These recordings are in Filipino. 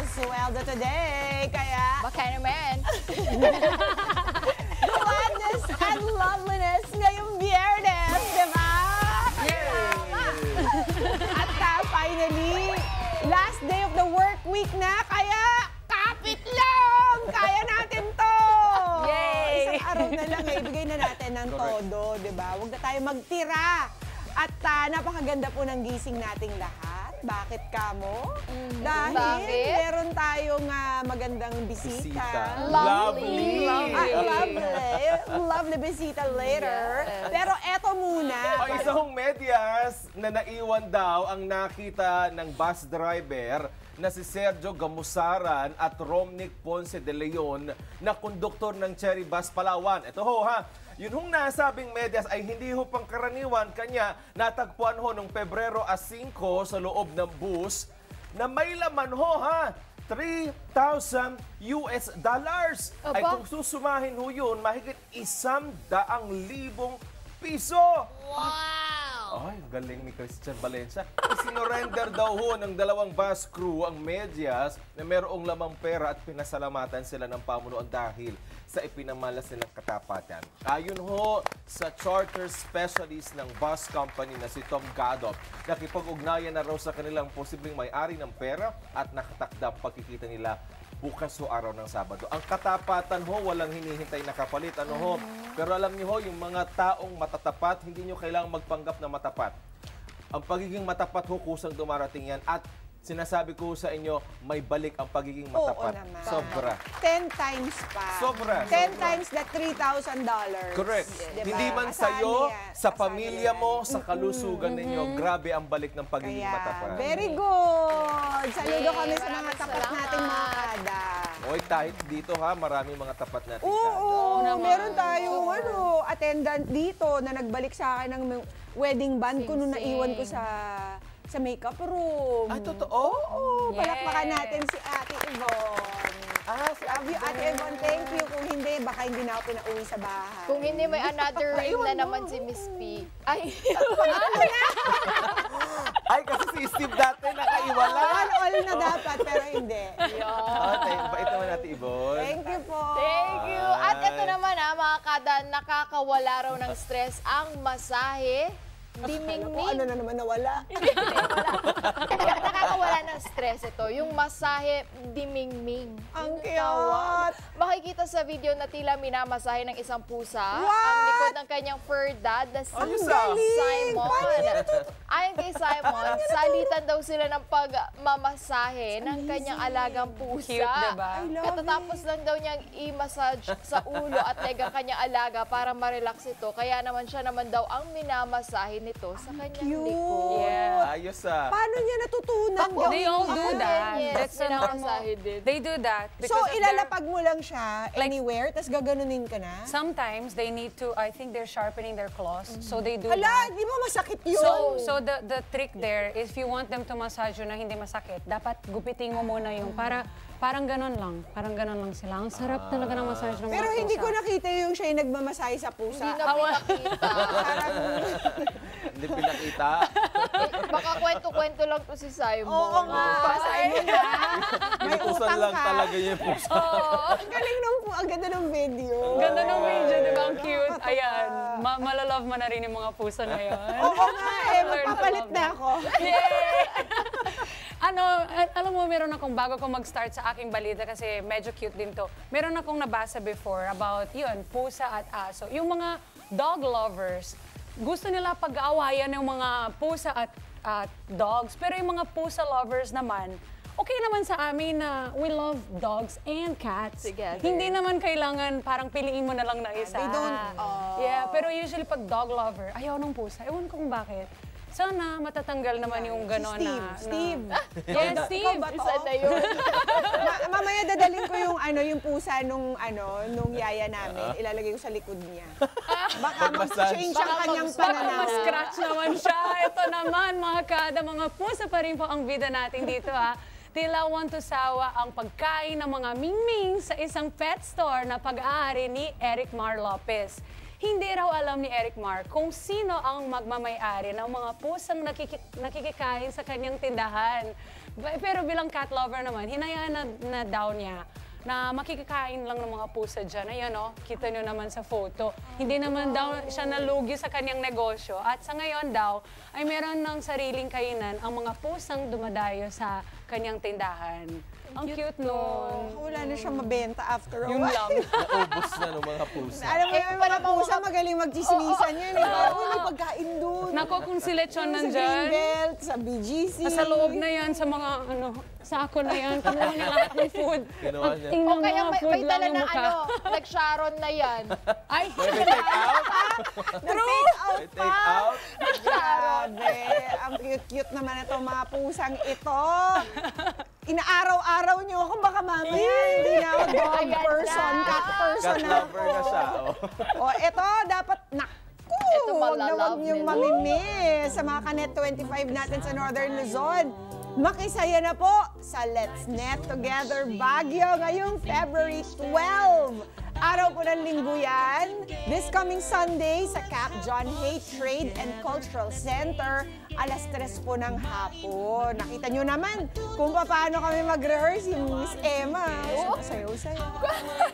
sweldo today, kaya Baka naman. gladness and loveliness ngayong Biyernes, di ba? At finally, last day of the work week na, kaya kapit lang! Kaya natin to! Yay! Isang araw na lang, ibigay na natin ng todo, di ba? Huwag na tayo magtira. At napakaganda po ng gising nating lahat. Bakit kamo? Dahil Bakit? meron tayong magandang bisita. Lovely. Lovely bisita later. Yes. Pero eto muna. Ang isang medyas na naiwan daw ang nakita ng bus driver na si Sergio Gamusaran at Romnick Ponce de Leon na konduktor ng Cherry Bus Palawan. Ito ho ha, yun hong nasabing medyas ay hindi ho pangkaraniwan, kanya natagpuan ho noong Pebrero 5 sa loob ng bus na may laman ho ha, $3,000 Ay Aba? kung susumahin ho yun, mahigit 100,000 piso. Ay, galing ni Christian Valencia. Isinorender daw ho ng dalawang bus crew ang medyas na mayroong lamang pera at pinasalamatan sila ng pamunuan dahil sa ipinamalas nilang katapatan. Ayon ho sa charter specialist ng bus company na si Tom Gadop, nakipag-ugnayan na raw sa kanilang posibleng may-ari ng pera at nakatakdang pagkikita nila bukas ho araw ng Sabado. Ang katapatan ho, walang hinihintay na kapalit. Ano ho? Pero alam niyo ho, yung mga taong matatapat, hindi niyo kailangang magpanggap na matapat. Ang pagiging matapat ho, kusang dumarating yan. At sinasabi ko sa inyo, may balik ang pagiging matapat. Oo naman. Sobra. 10 times pa. Sobra. 10 times that $3,000. Correct. Diba? Hindi man Asahan sa'yo, yan. sa Asahan pamilya yan. mo, sa kalusugan ninyo, grabe ang balik ng pagiging Kaya, matapat. very good. Saludo Yay, kami sa mga maraming tapat salamat. nating mga kada. Oy, kahit dito ha, maraming mga tapat natin. Oo, naman. meron tayong attendant dito na nagbalik sa akin ng wedding band ko nung naiwan ko sa makeup room. Ay, totoo? Oo, Yes. palakpakan natin si Ate Yvonne. Love you, Ate Yvonne. Thank you. Kung hindi, baka hindi na ako pinauwi sa bahay. Kung hindi may another ring na naman si Miss P. Ay, Ay, kasi si Steve dati nakaiwala. All na dapat, pero hindi. Bait naman natin, Ibon. Thank you po. thank you. At ito naman mga kada, nakakawala raw ng stress ang masahe. Kung Dimingming. ano na naman nawala. Nakakawala ng stress ito, yung masahe dimingming. Ang Yung tawag. cute. Makikita sa video na tila minamasahe ng isang pusa What? ang likod ng kanyang fur dad na si Ang galing! Simon. Paano niya Ayon kay Simon, salitan daw sila ng pagmamasahe ng kanyang alagang pusa. Cute, diba? I love Katatapos lang daw niyang i-massage sa ulo at leg ang kanyang alaga para ma-relax ito. Kaya naman siya naman daw ang minamasahe nito sa kanyang Cute. likod. Yeah. Ayos ah. Paano niya natutunan? They all do that. Yes, That's a normal. minamasahe din. They do that. So, because of their- ilalapag mo lang siya anywhere, tapos gaganunin ka na? Sometimes they need to, I think they're sharpening their claws. So they do Hala, that. di ba masakit yun? So the trick there is if you want them to massage you na hindi masakit, dapat gupitin mo muna yung parang ganon lang. Parang ganon lang sila. Ang sarap talaga ng massage ng mga Pero hindi pusa. ko nakita yung siya yung nagmamasahe sa pusa. Hindi na pinakita. Hindi pinakita. Baka kwento-kwento lang to si Simon. Oo nga. Pasahin mo na. May Inutusan utang lang ka. talaga yung pusa. Ang galing nung ang ganda ng video. Ganda ng video, di ba? Ang cute. Nakakatawa. Ayan. Malalove mo na rin yung mga pusa na yun. Oo nga eh, Learn to magpapalit love na them. ako. Alam mo, meron akong bago ko mag-start sa aking balita kasi medyo cute din to. Meron akong nabasa before about yun, pusa at aso. Yung mga dog lovers, gusto nila pag-aawayan ng mga pusa at dogs. Pero yung mga pusa lovers naman, okay naman sa amin na we love dogs and cats. Together. Hindi naman kailangan parang piliin mo na lang na isa. They don't, Yeah, pero usually pag dog lover, ayaw ng pusa. Ewan ko kung bakit. Sana matatanggal naman yung gano'n na... Steve. Yes, Steve. Ikaw ba to? Isa na yun. Mamaya dadalhin ko yung pusa nung yaya namin. Ilalagay ko sa likod niya. Baka mag-change ang kanyang Baka pananaw. ma-scratch naman siya. Ito naman, mga kada, mga pusa pa rin po ang bida natin dito, ha. Tila want to sawa ang pagkain ng mga mingming sa isang pet store na pag-aari ni Eric Mar Lopez. hindi raw alam ni Eric Mar kung sino ang magmamay-ari ng mga pusang nakikikain sa kanyang tindahan. Pero bilang cat lover naman, hinayaan na daw niya na makikikain lang ng mga pusa dyan. Ayan kita nyo naman sa photo. Hindi naman daw siya nalugi sa kanyang negosyo. At sa ngayon daw, ay meron ng sariling kainan ang mga pusang dumadayo sa kanyang tindahan. Ang cute nun. Wala na siya mabenta after a Yun while. lang. Naubos na ng mga pusa. Alam mo, yung mga pusa magaling magchismisan yan. May pagkain doon. Nako, kung si Lechon Sa nandyan, Greenbelt, sa BGC. sa loob na yan, sa mga sako na yan, kinuha niya lahat ng food. Kinuha niya. Tingnan O kaya mo, may food dala lang na yung mukha. nag-Sharon na yan. Ay, Pwede take out? Nag-take out Pwede take out? Grabe. Ang cute-cute naman itong mga pusang ito. Inaaraw-araw niyo ako, baka mamaya hindi na ako dog Ayan person, na. cat person Cat na lover ako. na siya. O, ito, dapat, naku, Ito huwag na malalove huwag niyong nila. mamimiss sa mga Kanet 25 natin sa Northern Luzon. Makisaya na po sa Let's Net Together Baguio ngayong February 12. Araw po ng linggo yan. This coming Sunday sa Cap John Hay Trade and Cultural Center, alas 3 po ng hapon. Nakita nyo naman kung paano kami mag-rehearse yung Miss Emma. Sayaw-sayaw.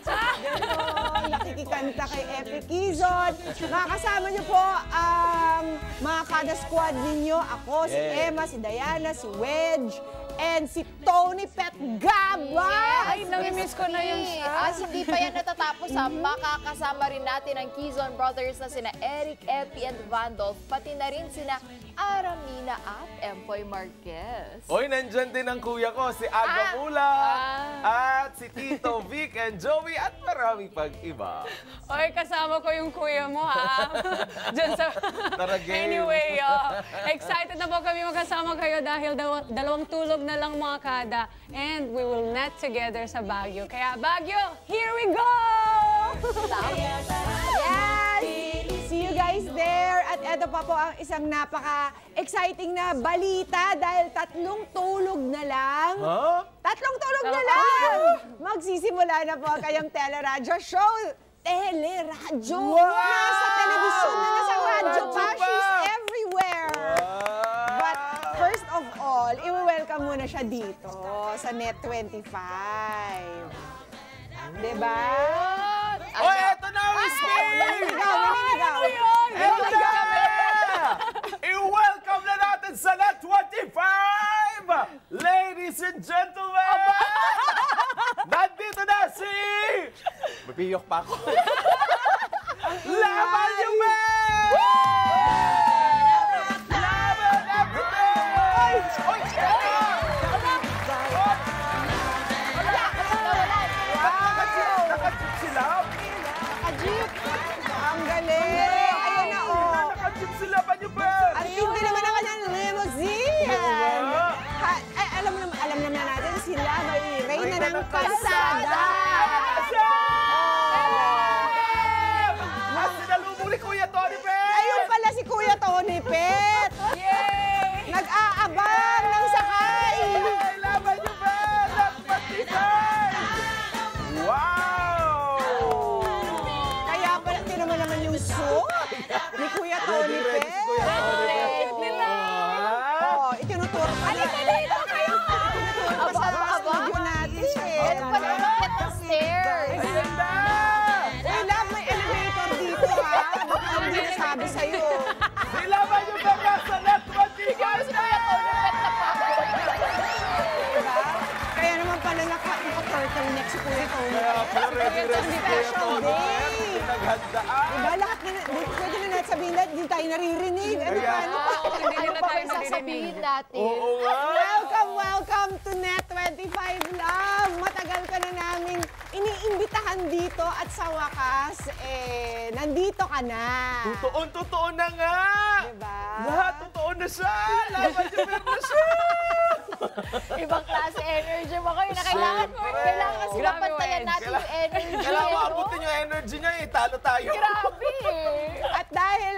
Ganon, nakikikanta kay Epic Quizon. Makakasama nyo po ang mga kada squad ninyo. Ako, si Emma, si Diana, si Wedge, and si Tony Pet Gaba. ay, nami-miss ko na yun siya. At hindi pa yan natatapos makakasama rin natin ang Quezon Brothers na sina Eric, Epi, and Vandolph, pati na rin sina Aramina at Empoy Marquez. Oy, nandyan din ang kuya ko, si Aga Mula, at si Tito Vic and Joey, at marami pang iba. Oy, kasama ko yung kuya mo, ha? Diyan sa... Tara, game. Anyway, excited na po kami magkasama kayo dahil dalawang tulog na lang mga kada. And we will net together sa Baguio. Kaya Baguio, here we go! Yes! See you guys there. At eto pa po ang isang napaka-exciting na balita dahil 3 tulog na lang. Huh? 3 tulog na lang! Magsisimula na po ang kayong teleradyo show. Teleradyo! Nasa telebisyon na, nasa radyo pa. Radyo pa. She's everywhere. But first of all, i-welcome muna siya dito sa Net 25. Diba? Oy, eto na, Whiskey! Ikaw. Eto na! I-welcome na natin sa Net 25! Ladies and gentlemen! Nandito na si... Mabiyok pa ako. Laban yung men! Laban everything! Oy, nakajip sila? Ajip! Ang galing! Ayun na, oh! Nakajip sila pa niyo ba? Ang hindi naman ang kanyang limousine! Alam naman natin sila, may reyna ng kalsada! Mas sinalubong ni Kuya Tony Pet! Ayun pala si Kuya Tony Pet! Yay! Nag-aabang ng sakay! Ay, laban niyo ba? Nagpatibay! Wow! Kaya pala, tinaman naman yung suit ni Kuya Tony Ready Pet. si Kuya Tony Pet. Oo, itinuturo pa na. Halika kayo! Itinuturo pa sa studio natin. Ano pa naman get the stairs? Ayan na! Uy, love, may elevator dito, ha? Baka hindi nasabi sa'yo. Nilaban niyo ba ka sa Net 25? Diba? Kaya naman pala naka-turtleneck si Kuya Tony. Kaya pala ready si Kuya Special Tony day. Pet. Pinaghandaan. Diba, lahat na, pwede na natin sabihin lahat, hindi tayo naririnig. Ano Kaya- ba? Ano pa? Hindi Ano nila pa tayo may sasabihin naririnig. natin? Oo nga! Welcome to Net 25 Love! Matagal ka na namin iniimbitahan dito at sa wakas, nandito ka na. Totoo na nga! Diba? Lahat totoo na siya! Laban niyo na siya! Ibang klase energy mo kayo na kailangan kasi Grabe, mapantayan Wedge. natin yung energy. Kailangan ano? abutin yung energy niya, talo tayo. Grabe eh. At dahil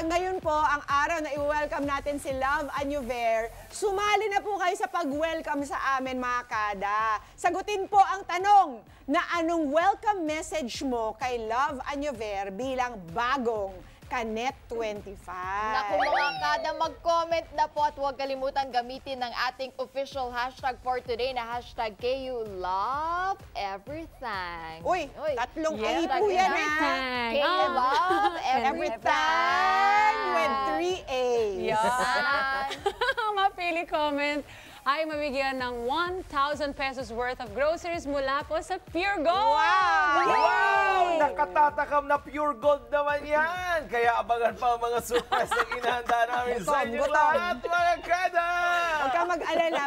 ngayon po po ang araw na i-welcome natin si Love Anyover. Sumali na po kayo sa pag-welcome sa amin, mga kada. Sagutin po ang tanong na anong welcome message mo kay Love Anyover bilang bagong Kanet 25. Naku mga kada, mag-comment na po at huwag kalimutan gamitin ng ating official hashtag for today na hashtag KYouLoveEverything. Uy, tatlong Yes, A po yan, ha? Everything. Everything with 3 A's. Yan. Mapili comment ay mabigyan ng 1,000 pesos worth of groceries mula po sa Pure Gold. Wow! Nakatatakam na pure gold naman yan! Kaya abangan pa ang mga surprise na inahanda namin sa inyo lahat, mga kada! Huwag ka mag-alala.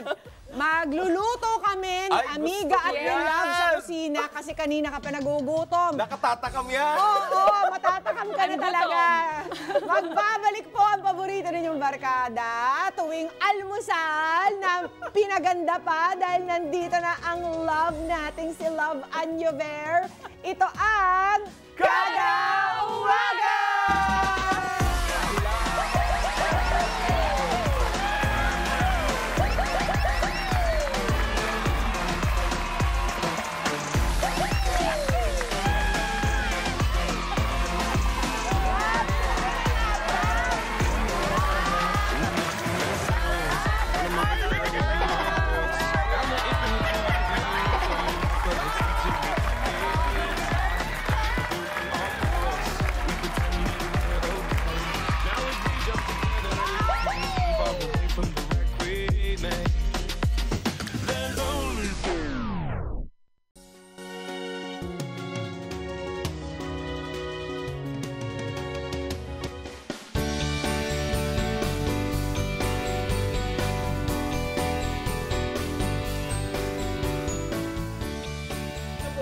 Magluluto kami ni Ay, Amiga gusto at ko ni yan! Love sa kusina kasi kanina ka pa nagugutom. Nakatatakam yan! Oo, matatakam ka na talaga. Magbabalik po ang paborito ninyong barkada tuwing almusal na pinaganda pa dahil nandito na ang love nating si Love Anyover. Ito ang Kada Uwaga!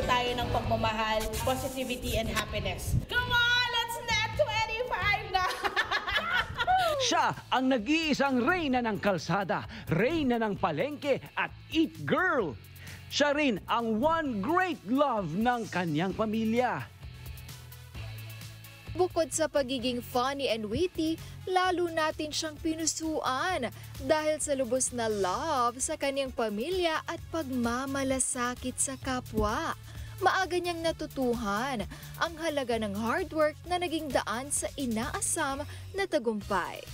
Tayo ng pagmamahal, positivity, and happiness. Come on, let's net 25 na! Siya ang nag-iisang reyna ng kalsada, reyna ng palengke at eat girl. Siya rin ang one great love ng kanyang pamilya. Bukod sa pagiging funny and witty, lalo natin siyang pinusuan dahil sa lubos na love sa kanyang pamilya at pagmamalasakit sa kapwa. Maaga niyang natutuhan ang halaga ng hard work na naging daan sa inaasam na tagumpay.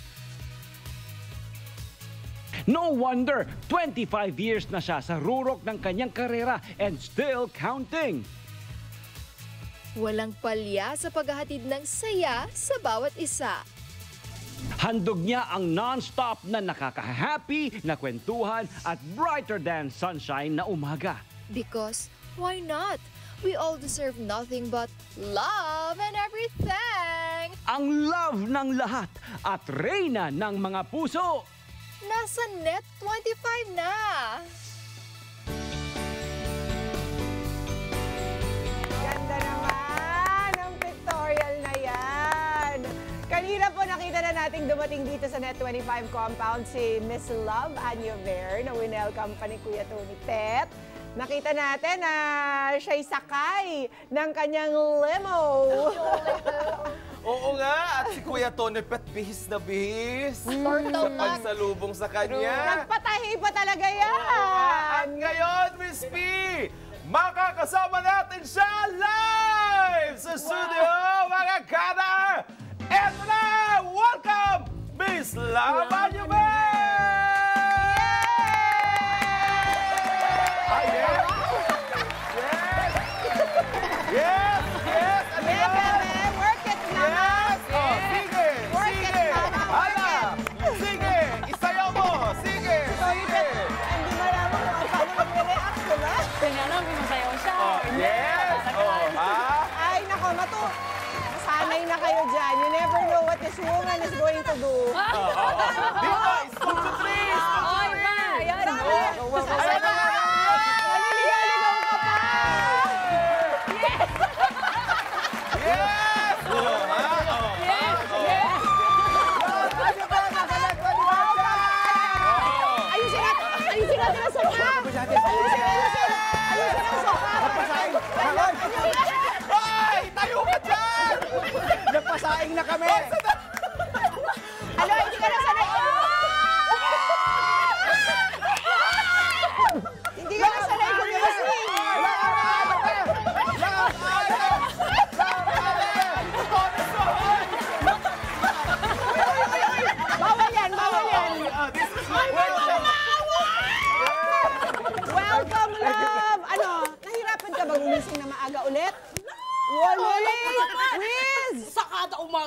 No wonder, 25 years na siya sa rurok ng kanyang karera and still counting. Walang palya sa paghahatid ng saya sa bawat isa. Handog niya ang non-stop na nakaka-happy na kwentuhan at brighter than sunshine na umaga. Because why not? We all deserve nothing but love and everything. Ang love ng lahat at reyna ng mga puso. Nasa net 25 na. Ganda naman ang pictorial na yan. Kanina po nakita na nating dumating dito sa Net 25 compound si Miss Love Anyover na winelcome pa ni Kuya Tony Pet. Nakita natin na siya'y sakay ng kanyang limo. Oo nga, at si Kuya Tony Pet, bihis na bihis. Turtle Sa pagsalubong sa kanya. Nagpatahi pa talaga yan. At ngayon, Miss P, makakasama natin siya live sa studio, mga kada! Eto na! Welcome, Miss Love Anyover! Yes! Yes! Ano Yeah, ba? bebe, work it na. Yes! Oh, sige! Work it, Sige! mama, work Hala! Sige! Isayaw mo! Sige! Sige! Hindi mo alam kung paano mag-react, diba? Tinanong, masayaw siya. Oh, yes! Oh, ha? Ay, nako, sanay na kayo dyan. You never know what this woman is going to do. Dito! Scoop to three! Scoop to Oy, three! ba? Yan. Ayan na! Naliligaw ka pa! Yes! Oh, ha? Oh, Yes, oh. yes. Ayusin natin ang soka! Ayusin ang soka! Ay! Tayo ka dyan! Nagpasaing na kami!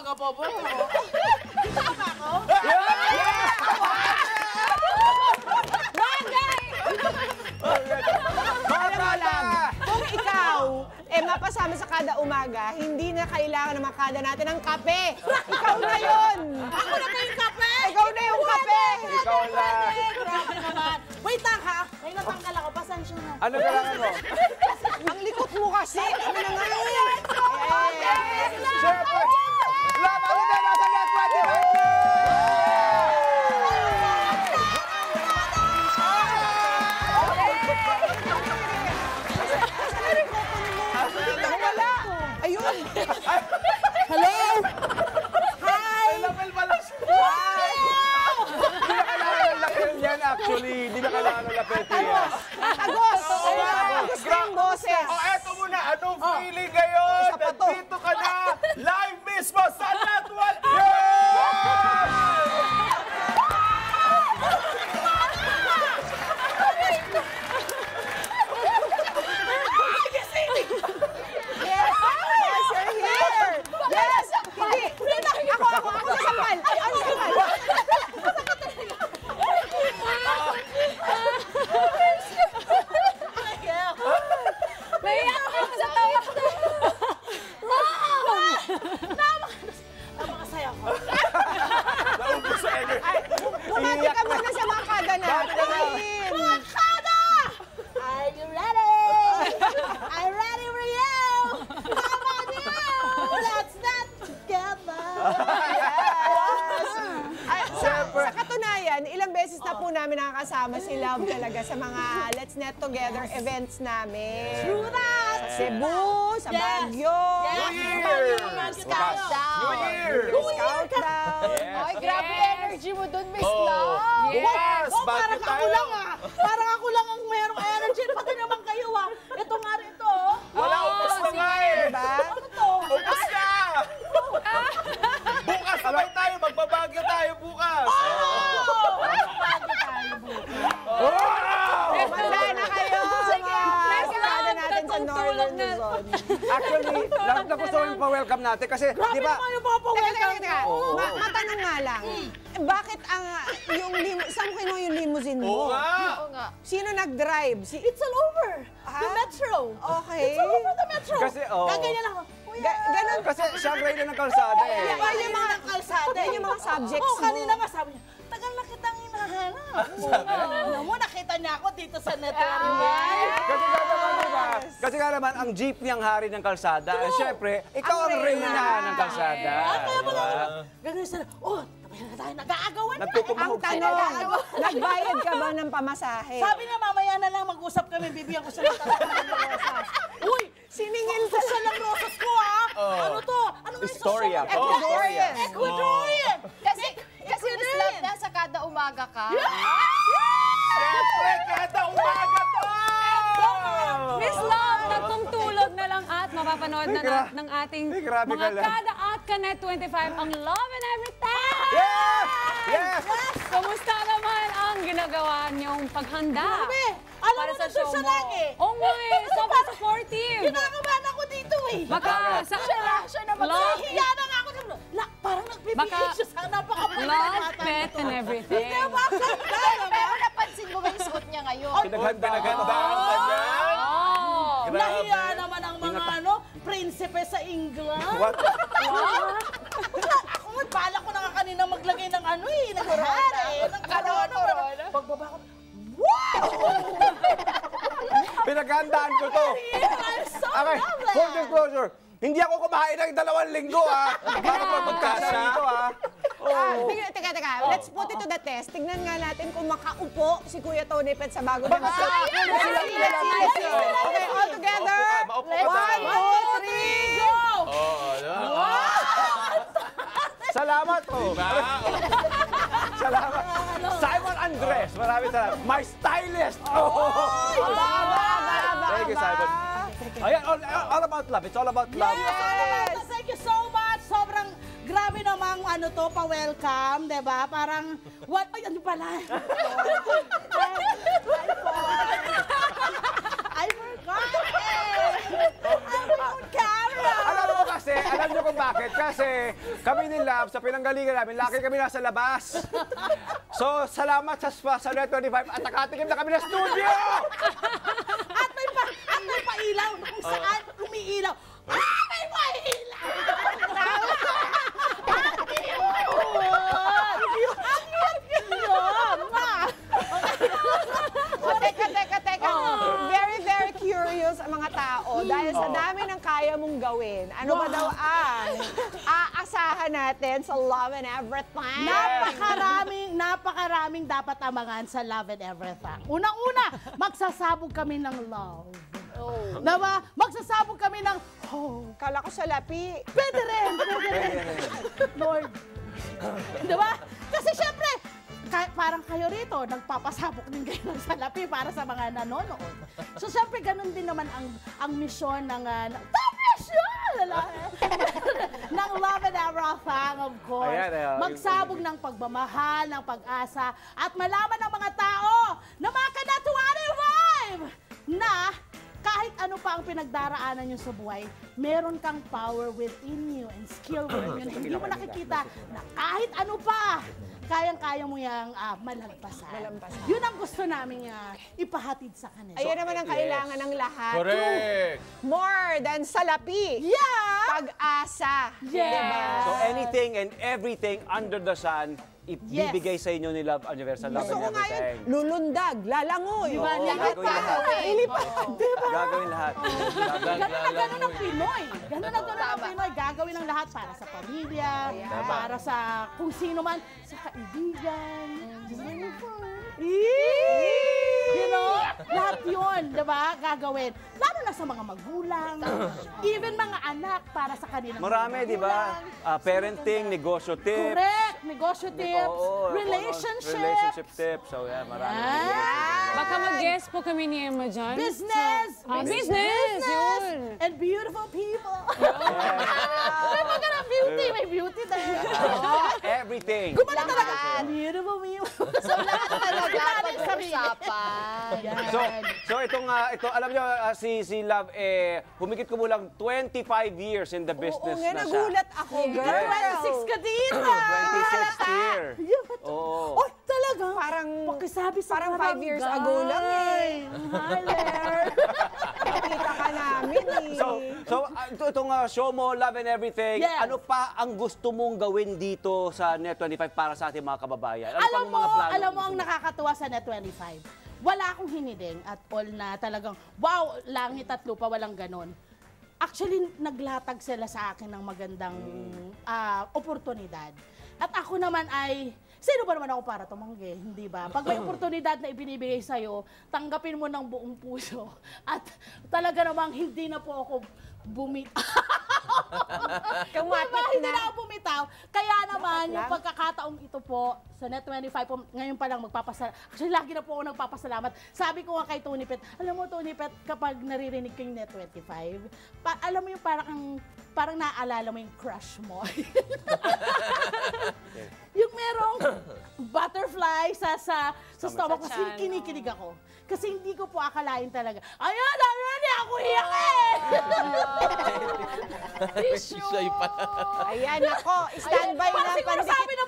ka po po. Dito ka ba ako? Kung ikaw, mapasama sa kada umaga, hindi na kailangan na makada natin ng kape. Ikaw na yun. Ako na kayong kape! Ikaw na yung kape. Ikaw na. Grabe naman. Wait lang ha. May natanggal ako. Pasensya na. Ano kailangan mo? Ang likot mo kasi. Ano na nga yun? Siyempre! Laban mo na nasa Net 25! Wala. Ayun. Hello? Ay, lapel pala siya! Hindi na kailangan ng lapel yan actually. Hindi na kailangan ng lapel niya. Agos. Agos na yung boses. O, eto muna. Anong feeling ngayon? Isa pa to. Nandito ka na! Live mismo sa Net 25! Yes, you're here. Yes. Hindi. Ako sasampal. Ako sasampal. Naiyak ako sa tawa. Napakasaya ko. Naubos sa energy. Bumati ka muna sa mga kada natin. Kada! Are you ready? I'm ready for you! Come on you! Let's not together! Ay, sa katunayan, ilang beses na po namin nakakasama si Love talaga sa mga Let's Net Together events namin. True that! Sa Cebu, sa Baguio. New Year! New Year! Countdown. Ay, grabe energy mo dun, Miss Oh. Love. Yes! Oh, Bakit parang ako tayo? lang ah! Parang ako lang ang merong energy. Pati naman kayo ah! Ito nga rin to. Wala, ubos na nga eh! Diba? Ano to? Ubos na! Bukas sabay tayo, magbabagyo tayo bukas! Manda na kayo. Mga kada natin sa Northern Luzon. Actually, gusto ko yung pa-welcome natin kasi, di ba? Ano ba po? Teka. Matanong nga lang. Bakit ang saan kinuha yung limousine Oo mo? nga! Oo nga. Sino nag-drive? It's all over. The metro. Okay. It's all over the metro. Kasi, oo. Gaganyan lang ako. Ganun. Kasi siya ang reyna ng kalsada eh. Yan yung mga kalsada. Yan yung mga subjects Oo, mo. kanina nga sabi niya, tagal na kitang hinahanap. Ano mo, nakita niya ako dito sa network. Kasi nga naman, di ba? Kasi nga naman, ang jeep niyang hari ng kalsada. Eh, syempre, ikaw ang reyna ng kalsada. Kaya pala, Diba? ganun sila, oh, tapos na tayo, nag-aagawan na. Ang Nagtutumahog sila. tanong, nagbayad ka ba ng pamasahe? Sabi niya, mamaya na lang mag-usap kami, bibigyan ko siya ng tatlong rosas. Uy, siningil ko siya ng rosas ko, ha? Ano to? Ano nga yung Historia. social- Ecuadorian. Ecuadorian! Kasi Miss Love, nasa kada umaga ka. Siyempre, kada umaga to! Miss Love, tatlong tulog na lang at mapapanood na ng ating grabe mga ka lang. kada at Kanet 25 ang Love and Everything! Yes! Yes! Kamusta naman ang ginagawa niyong paghanda? Grabe! Alam para mo sa na show doon sa mo? langit. Oo nga eh, sobrang supportive. Kinakabahan ako dito eh. Baka sa Siya naman. Love, Hiya na nga ako. Parang nagbibigay Baka- siya sa napakabuti na love, bata pet, nito. and everything. Diba? Pero napansin mo ba yung suot niya ngayon? Pinaghandaan ka niyan? Oh. Grabe. Nahiya naman ang mga prinsipe sa England. What? Ako nga, bala ko na nga kanina maglagay ng ng hari, ng corona. Pagbaba ko, Pinaghandaan ko to. I'm so Okay, lovely. full disclosure. Hindi ako kumain ng 2 linggo, ha? Para magkasa dito, ha? Teka. Let's put it to the test. Tignan nga natin kung makaupo si Kuya Tony Pet sa bago niyang suit. Okay, all together. Maupo ka 1, tayo. 2, 3, go! Salamat, oh. Salamat. Simon Andres, maraming salamat. My stylist. Thank you, Simon. Ayan, all about love. It's all about love. Yes! Thank you so much. Sobrang grabe namang pa-welcome, diba? Parang, what? Ay, ano pala? I forgot it! I'm on camera! Alam mo kung Bakit? Kasi kami ni Love, sa pinanggalingan namin, laki kami nasa labas. So, salamat sa Net 25 at nakatikim na kami ng studio! At may pailaw kung saan umiilaw. Ah, may pailaw! Teka. Very, very curious ang mga tao dahil sa dami ng kaya mong gawin. Ano ba daw ang aasahan natin sa Love and Everything? Napakaraming dapat abangan sa Love and Everything. Unang-una, magsasabog kami ng love. Diba? Magsasabog kami ng Kala ko sa lapi. Pwede rin. Lord. Diba? Kasi syempre, parang kayo rito, nagpapasabog din kayo ng salapi para sa mga nanonood. So syempre, ganun din naman ang misyon ng ng Love and Everything, of course. Magsabog ng pagmamahal, ng pag-asa, at malaman ng mga tao na mga Kanet 25 na kahit ano pa ang pinagdaraanan nyo sa buhay, meron kang power within you and skill within you. Hindi mo nakikita na kahit ano pa, kayang-kaya mo yung malagpasan. Yun ang gusto namin ipahatid sa kanila. Ayan naman ang kailangan ng lahat. Correct! More than salapi. Yeah! Pag-asa. Yes. Diba? So anything and everything under the sun, ibibigay sa inyo ni Love Universal Love Gusto and ko nga yun, Everything. lulundag, lalangoy. Diba? Gagawin lahat. Ilipad. Diba? Gagawin lahat. Ganun ang Pinoy. Ganun ang Pinoy. Gagawin ang lahat para sa pamilya, para sa kung sino man, sa kaibigan. You know? Lahat yun, diba? Gagawin. Lalo na sa mga magulang, even mga anak para sa kanilang Marami, di ba? Parenting, negosyo tips. Correct. Negosyo tips, Oo, relationship tips. So, yeah, marami. Baka mag-guest po kami ni Emma dyan. Business. Business! Yun! And beautiful people. May mga na beauty. May beauty there. Everything. Gumana talaga. Beautiful people. So lahat talaga pag-usapan. So ito alam niyo si Love humigit kumulang 25 years in the business Oo nga, na siya. nagulat ako, girl. 26 ka dito. 26 year. Oo. Oh, talaga? Parang, Pakisabi sa parang 5 years ago lang eh. Hi there. Nakita ka namin eh. So itong show mo, Love and Everything, Yes. ano pa ang gusto mong gawin dito sa Net 25 para sa ating mga kababayan? Ano pang mga plano? Alam mo ang nakakatuwa sa Net 25. Wala akong hiniling at all na talagang, wow, langit at lupa, walang ganon. Actually, naglatag sila sa akin ng magandang oportunidad. At ako naman ay, sino ba naman ako para tumanggi, hindi ba? Pag may oportunidad na ibinibigay sa'yo, tanggapin mo ng buong puso. At talaga namang hindi na po ako Kumapit hindi na. na ako bumitaw. Kaya naman, yung pagkakataong ito po, sa Net 25 po, ngayon pa lang magpapasalamat. Actually, lagi na po ako nagpapasalamat. Sabi ko nga kay Tony Pet, alam mo, Tony Pet, kapag naririnig ko yung Net 25, alam mo yung parang naaalala mo yung crush mo. Yung merong butterfly sa stomach ko, kinikilig ako. Kasi hindi ko po akalain talaga. Ayan, hindi ako iyak eh! Siya pa. Ayan ako, standby Parang na. siguro sabi ng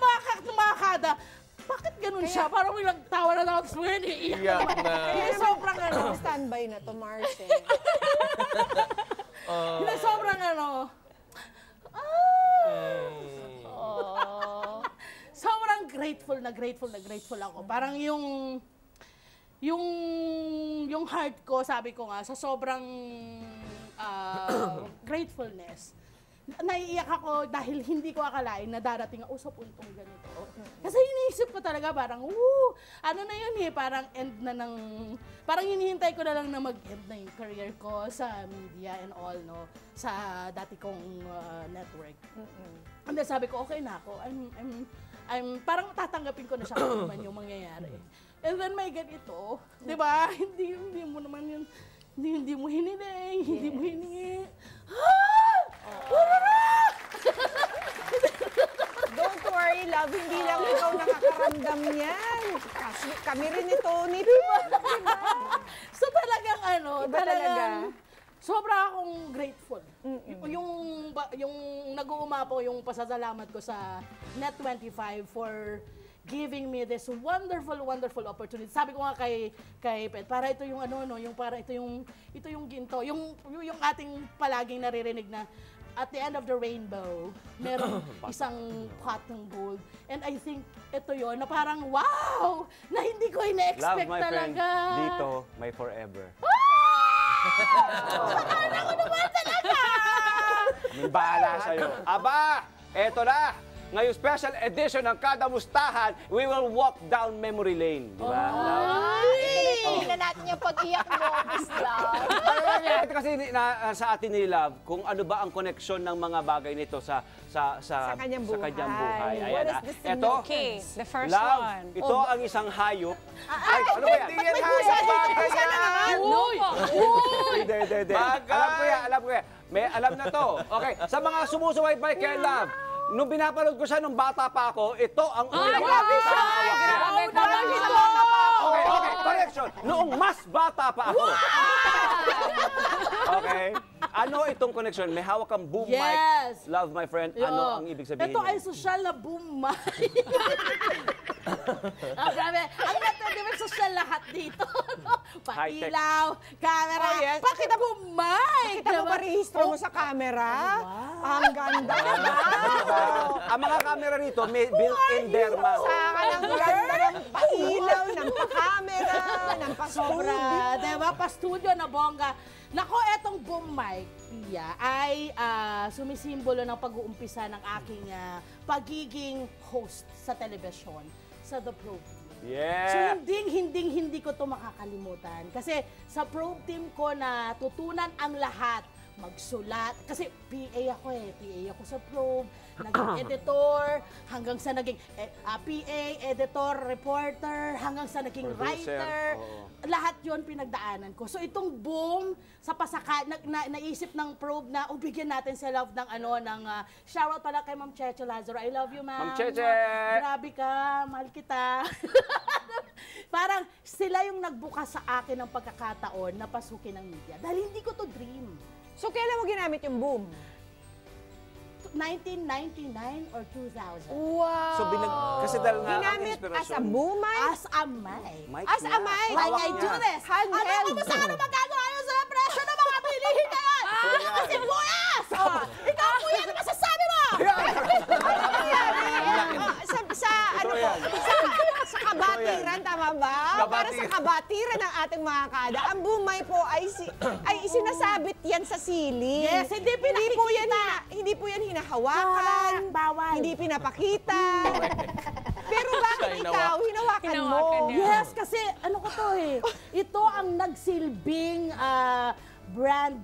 mga kada, bakit ganun siya? Parang may tawa na tapos mo yan, iiyak Iyak naman. na. Kaya sobrang Standby na to, Marce. Kaya sobrang sobrang grateful ako. Parang yung heart ko, sabi ko nga, sa sobrang gratefulness, naiiyak ako dahil hindi ko akalain na darating ako sa puntong ganito. Kasi iniisip ko talaga parang, ano na yun eh, parang end na ng, parang hinihintay ko na lang na mag-end na yung career ko sa media and all, no, sa dati kong network. And then sabi ko, okay na ako, I'm parang tatanggapin ko na siya kung man yung mangyayari. And then may ganito, di ba? Hindi mo naman yun, hindi mo hiniling, hindi mo hiningi. Don't worry, love. Hindi lang ikaw nakakaramdam niyan. Kasi kami rin ni Tony. So talagang Iba talaga. sobra akong grateful. Yung nag-uumapaw yung pasasalamat ko sa Net25 for giving me this wonderful opportunity. Sabi ko nga kay Pet, para ito yung ito yung ginto, yung ating palaging naririnig na at the end of the rainbow, meron isang pot ng gold. And I think ito yon na parang wow, na hindi ko ina-expect Love, my friend, talaga. dito, may forever. Akala ko naman talaga! May bahala sa'yo. Aba, eto na! Ngayong special edition ng Kada Mustahan, we will walk down memory lane. Di ba? Tingnan natin yung pag-iyak mo, Miss Love. Ito kasi sa atin ni Love, kung ano ba ang koneksyon ng mga bagay nito sa kanyang buhay. Ayan, What is the ito, Okay, the first Love, one. ito ang isang hayop. Ay, ano ba yan? Hindi yan hayop, bagay yan. Hindi. Alam ko yan. May alam na to. Okay, sa mga sumusubaybay kay Love, nung pinapanood ko siya nung bata pa ako, ito ang unang Okay, correction. Noong mas bata pa ako. Okay. Ano itong connection? May hawak kang boom mic. Yes. Love, my friend. Ano ang ibig sabihin? Ito ay sosyal na boom mic. Grabe. Ang Net25 sosyal lahat dito. No? Patilaw, camera, pati na boom mic. Kita mo ba rehistro mo sa camera? Ang ganda. Ang mga camera rito, may built-in derma. Saka ng ganda ng pailaw, ng pa-camera, ng Sobra, pa-studio. diba? Pa-studio na bongga. Nako, etong boom mic, Pia, ay sumisimbolo ng pag-uumpisa ng aking pagiging host sa telebisyon, sa The Probe Team. So, Yeah. hindi ko to makakalimutan. Kasi sa Probe Team ko na tutunan ang lahat, magsulat. Kasi PA ako PA ako sa Probe, naging editor, hanggang sa naging PA, editor, reporter, hanggang sa naging Producer, writer. oo. Lahat yon pinagdaanan ko. So itong boom, sa pasaka, naisip ng Probe na bigyan natin si Love ng shoutout pala kay Ma'am Cheche Lazaro. I love you, Ma'am. Ma'am Cheche! Grabe ka, mahal kita. Parang sila yung nagbukas sa akin ng pagkakataon na pasukin ng media. Dahil hindi ko to dream. So, kailan mo ginamit yung boom? 1999 or 2000. Wow! So, kasi dahil nga ang Ginamit as inspirasyon. a boom mic? As a mic. Mic As niya. a mic? Like Hawak I do niya. this. Handheld. Ano ko sana magagawa yun sa presyo ng mga bilihin na yan? Kasi buyas! Ikaw, kuya, ano masasabi mo? Sa kabatiran, tama ba? Para sa kabatiran ng ating mga kada, ang bumay po ay isinasabit yan sa sili. Yes, hindi pinakikita. Hindi po yan hinahawakan. Bawal. Hindi pinapakita. Pero bakit ikaw, hinawakan mo? Hinawakan niya. Yes, kasi ano ko to Ito ang nagsilbing brand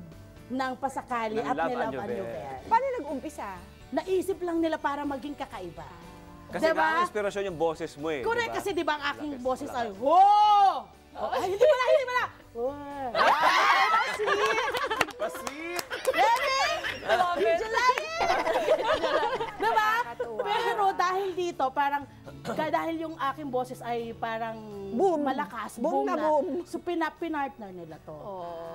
ng Pasakali Ng at Love ni Love Anyovel. Anyovel. Paano nag-umpisa? Naisip lang nila para maging kakaiba. Kasi Diba? nga ang inspirasyon yung boses mo eh. Correct, diba? kasi di ba ang aking boses ay, whoa! Ay, hindi pala! Wow! Pa-sweet. Did you like it? Diba? Pero dahil dito, parang, dahil yung aking boses ay parang Boom. malakas, Boom na boom. So, pinartner nila to.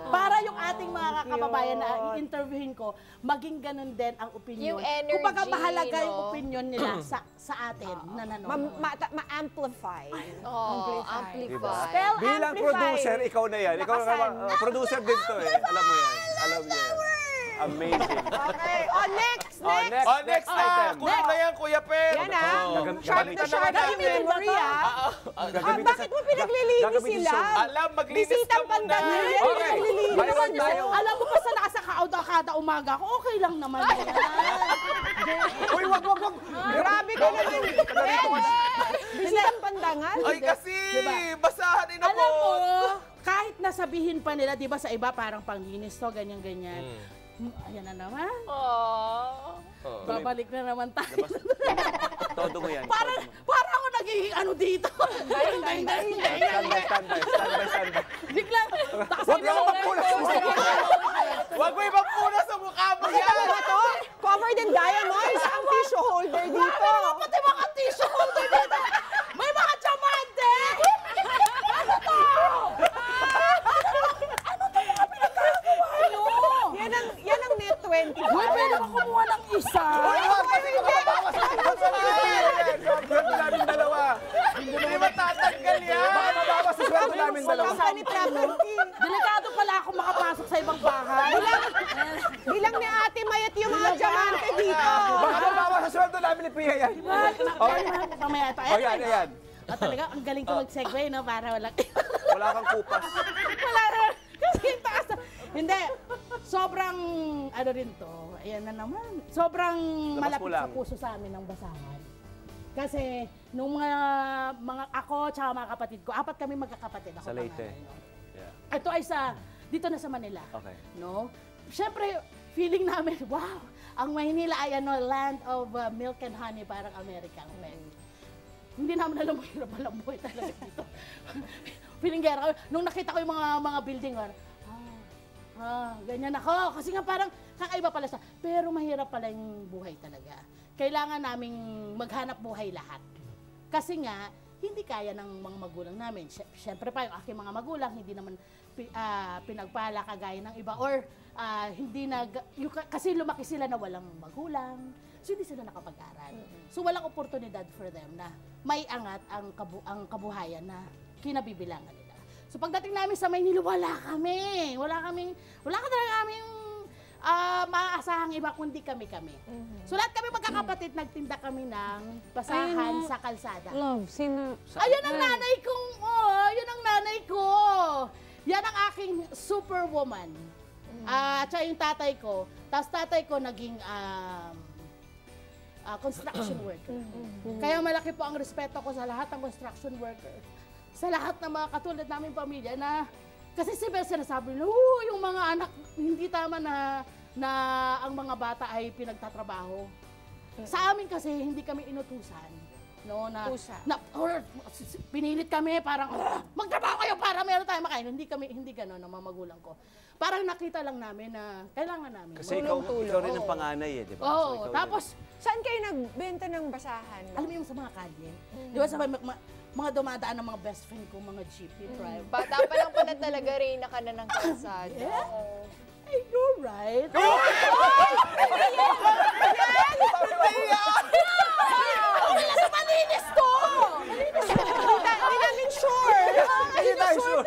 Para yung ating mga kababayan na i-interviewin ko, maging ganun din ang opinion. Yung energy, Kumbaga mahalaga yung no? opinion nila sa atin na nanonood. Ma-amplify. Amplify. Spell Bilang amplify. producer, ikaw na yan. Ikaw Lakasan. producer din to eh. Alam mo yan. Alam mo yan. Amazing. Okay. Next. Next item. Kunin na yan, Kuya Per. Yan Sharp na Balikan sharp naman yung natin. memory bakit mo pinaglilinis sila? Alam, maglinis ka Bisitang muna. pandangan yan, Okay. pinaglilinis. Balikan tayo. Alam mo pa sa nakasakauda kada umaga ko, okay lang naman yan. Uy, wag. Grabe ka naman. Bisitang pandangan. Ay, kasi basahan din Alam mo, ako. kahit nasabihin pa nila, di ba sa iba parang panglinis to, ganyan-ganyan. Ayan na naman. Babalik na naman tayo. Todo mo yan. Parang ako nagiging ano dito. Standby. Biglang, Wag na mapagpunas sa mukha. Huwag mo ibang puna sa mukha mo Ano yan. ba to? Covered in diamonds ang tissue holder dito. pati mga tissue holder dito. May mga diamante! Ano to? Ano to mga pinagkagawa nyo? Delikado namin dalawa. Company property. Delikado pala ako makapasok sa ibang bahay. Bilang ni Ate Mayat yung mga diamante dito. Baka mabawa sa sweldo namin ni Pia yan. Mamaya ito. O yan, ayan. Talaga, ang galing ko mag-segue, no? Para walang... Wala kang kupas. Wala na. Kasi yung taas. Hindi. Sobrang, ano rin to, ayan na naman. Sobrang malapit sa puso sa amin ng basahan. Kasi, nung mga ako, tsaka mga kapatid ko, 4 kami magkakapatid. Ako Sa Leyte. panganay, no? Yeah. Ito ay dito na sa Manila. Okay. No? Siyempre, feeling namin, wow, ang Maynila ay land of milk and honey, parang American. Hindi namin alam mo hirap ang buhay talaga dito. Feeling gera. Nung nakita ko yung mga building, ganyan ako. Kasi nga parang kakaiba pala siya. Pero mahirap pala yung buhay talaga. Kailangan naming maghanap buhay lahat. Kasi nga, hindi kaya ng mga magulang namin. Siyempre pa, yung aking mga magulang, hindi naman pinagpala kagaya ng iba. Or kasi lumaki sila na walang magulang. So, hindi sila nakapag-aral. So, walang oportunidad for them na may angat ang kabuhayan na kinabibilangan nila. So, pagdating namin sa Maynila, wala ka talaga kaming maaasahang iba kundi kami. So, lahat kami magkakapatid, nagtinda kami ng basahan sa kalsada. Love, sino? Ayun ang nanay kong, yun ang nanay ko. Yan ang aking superwoman. Tsaka yung tatay ko. Tapos tatay ko naging construction worker. Kaya malaki po ang respeto ko sa lahat ng construction worker. Sa lahat ng mga katulad namin pamilya na, kasi sinasabi nila, yung mga anak, hindi tama na ang mga bata ay pinagtatrabaho. Sa amin kasi, hindi kami inutusan. No, or pinilit kami parang magtrabaho kayo para meron tayong makain. Hindi gano'n ang mga magulang ko. Parang nakita lang namin na kailangan namin. Kasi ikaw rin ang panganay di ba? Oo, tapos Saan kayo nagbenta ng basahan? alam mo yung sa mga kalye. Di ba sa mga dumadaan ng mga best friend ko, mga jeepney drive. Bata pa lang pala talaga rin ka na ng kalsada. I know, right? Okay lang sa malinis to! Hindi namin sure. Hindi tayo sure.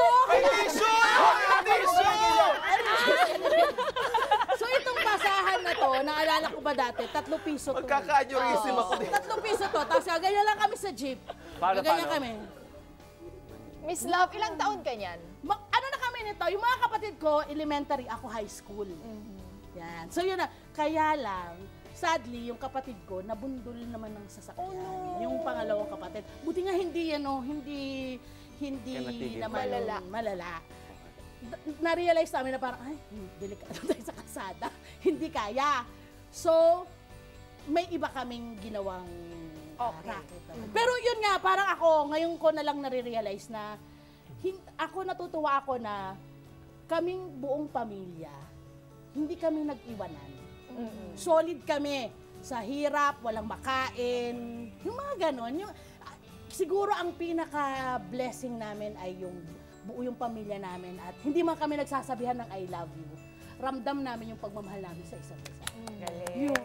So itong basahan na to, naalala ko ba dati, 3 piso to. Magkaka-aneurysm ako din. 3 piso to, tapos ganyan lang kami sa jeep. Ganyan kami. Miss Love, ilang taon ka niyan? Ano na kami nito, yung mga kapatid ko, elementary, ako high school. Yan. So yun na, kaya lang, sadly, yung kapatid ko, nabundol naman ng sasakyan. Yung pangalawang kapatid. Buti nga hindi naman malala. Na-realize namin na parang, ay, delikado tayo sa kalsada. Hindi kaya. So, may iba kaming ginawang racket. Pero yun nga, parang ako, ngayon ko na lang nare-realize na natutuwa ako na kaming buong pamilya, hindi kami nag-iwanan. Solid kami sa hirap, walang makain, yung mga ganon. Siguro ang pinaka-blessing namin ay yung buo yung pamilya namin at hindi man kami nagsasabihan ng I love you. Ramdam namin yung pagmamahal namin sa isa't isa. Galing.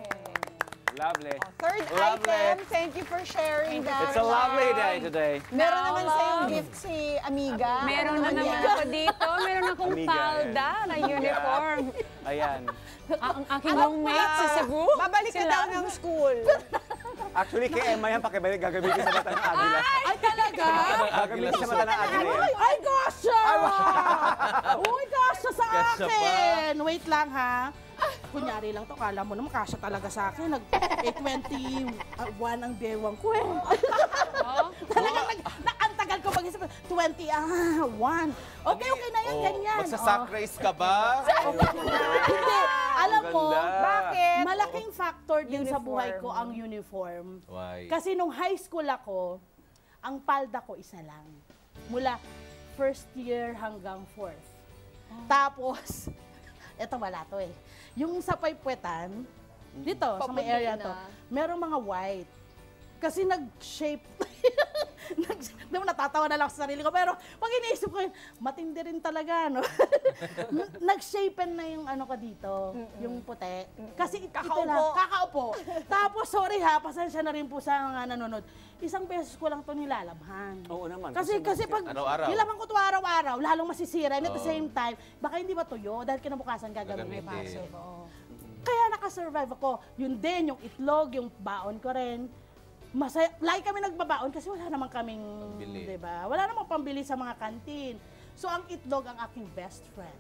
Lovely. Third Lovely. item, thank you for sharing that. It's a lovely day today. Meron naman sa yung gift si Amiga. Meron na naman ako dito. Meron akong Amiga, palda na uniform. Ayan. Ang aking roommate sa Cebu. Babalik ka daw ng school. Actually, kay Emma yan, pakibalik gagamitin sa mata ng Agila. Ay, talaga? Gagamitin sa mata ng Agila yan. Ay, gasya! Uy, gasya sa akin! Wait lang, ha? Kunyari lang to, kala mo naman kasya talaga sa akin. Nag-821 ang bewang ko eh. Talagang ang tagal ko mag-isip. 21. Okay na yan, ganyan. Magsasack race ka ba? Hindi. Alam mo, Bakit? malaking factor din sa buhay ko ang uniform. Why? Kasi nung high school ako, ang palda ko isa lang. Mula first year hanggang 4th. Tapos, eto wala to eh. Yung sa Paypuetan, dito, sa may area to, merong mga white. Kasi nag-shape Natatawa na lang sa sarili ko. Pero pag iniisip ko yun, matindi rin talaga, no? Nag-shapen na yung ano ko dito, yung puti. Kasi ito lang, kakaupo. Tapos, sorry ha, pasensya na rin po sa mga nanonood. Isang beses ko lang ito nilalabhan. Oo naman. Kasi pag Araw-araw. nilaban ko ito araw-araw, lalong masisira. And at the same time, baka hindi matuyo dahil kinabukasan gagamitin. Kaya nakasurvive ako. Yun din, yung itlog, yung baon ko rin. Masaya, lagi kami nagbabaon kasi wala naman kaming, di ba? Wala namang pambili sa mga kantin. So, ang itlog ang aking best friend.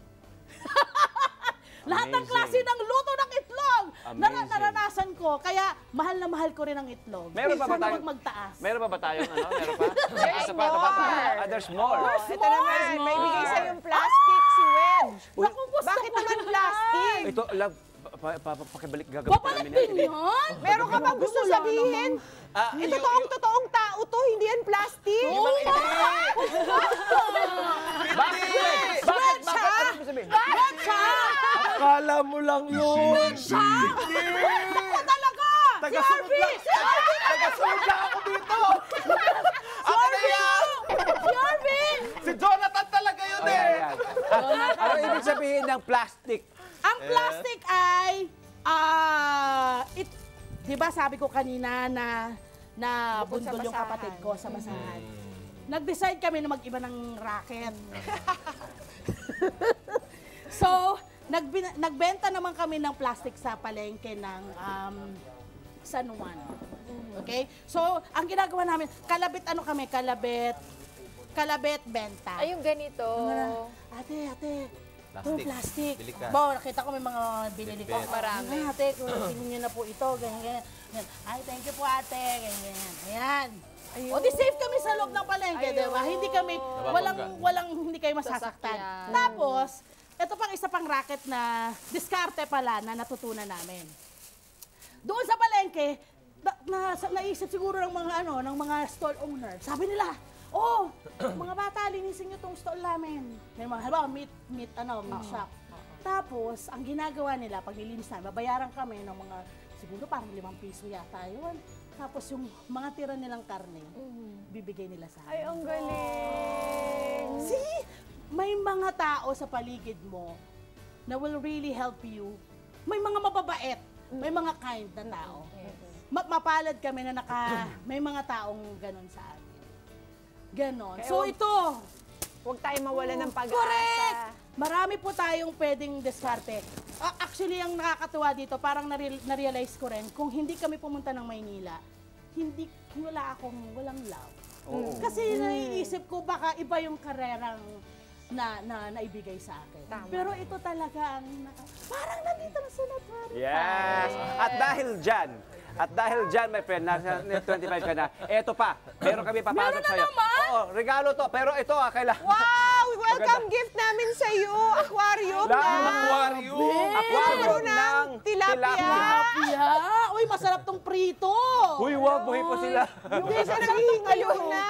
Lahat ng klase ng luto ng itlog naranasan ko. Kaya, mahal na mahal ko rin ang itlog. Meron pa ba Sana tayong, huwag magtaas. meron pa ba tayong ano? Meron pa? There's more. There's more. Ito naman, may bigay sa yung plastic si Wedge. Naku, gusto Bakit ko naman yan. plastic? Ito, love, pakibalik gagawin Babalik din yun? Meron ka bang gusto Wala sabihin? Ito totoong tao to, hindi yan plastic. Bakit? Ano mo sabihin? Akala mo lang yun. Ako talaga! Tagasunod lang. Tagasunod lang ako dito. Ako na yan. Si Arvin! Si Jonathan talaga yun eh. Ayan. Ano ibig sabihin ng plastic? Ang plastic ay, di ba sabi ko kanina na Bukod sa bundol yung basahan. kapatid ko sa basahan. Nag-decide kami na mag-iba ng racket. So, nagbenta naman kami ng plastic sa palengke ng San Juan. Okay? So, ang ginagawa namin, kalabit benta. Ay, yung ganito. Ate, Plastic. plastic. Bili ka. Bo, nakita ko may mga binili ko. Bit-bit. Marami. Ate, tingin niyo na po ito, ganyan. Ay, thank you po ate, ganyan. Ayan. O di safe kami sa loob ng palengke, di ba? Hindi kami, hindi kayo masasaktan. Sasakyan. Tapos, ito pang isa pang racket na diskarte pala na natutunan namin. Doon sa palengke, naisip siguro ng mga stall owner. Sabi nila, mga bata, linisin nyo tong stall namin. May mga, halimbawa, meat shop. Tapos, ang ginagawa nila, pag nilinis namin, babayaran kami ng mga, siguro parang 5 piso yata yun. Tapos yung mga tira nilang karne, bibigay nila sa amin. Ay, ang galing. See, may mga tao sa paligid mo na will really help you. May mga mababait, may mga kind na tao. Mapalad kami na may mga taong ganon sa amin. Ganon. So ito, Huwag tayo mawala ng pag-asa. correct! Marami po tayong pwedeng diskarte. Actually, ang nakakatuwa dito, parang na-realize ko rin, kung hindi kami pumunta ng Maynila, walang love. Kasi naiisip ko, baka iba yung karerang na naibigay sa akin. Tama. Pero ito talaga ang parang nandito na sa Notary. Yes! At dahil dyan, my friend, nasa 25 ka na, eto pa, meron kami papasok sa'yo. Oo, regalo to, pero ito kailangan. Wow! Welcome gift namin sa iyo, aquarium na. Aquarium ng tilapia. Yeah! Uy, masarap tong prito! Uy, wag, buhay po sila. Hindi siya ngayon na.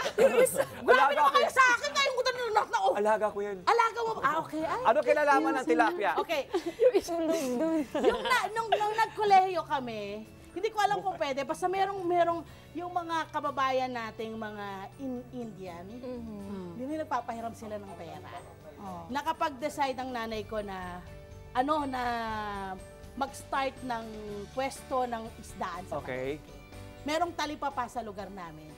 Grabe naman kayo sa akin! Kayong ko na Alaga ko yan. Alaga mo ba? Okay. Ay, Ano kilalaman ng tilapia? Okay. Nung nagkolehiyo kami, hindi ko alam kung pwede. Basta merong yung mga kababayan nating mga Indian, hindi nagpapahiram sila ng pera. Nakapag-decide ang nanay ko na mag-start ng pwesto ng isdaan sa Okay. palengke. Merong talipapa sa lugar namin.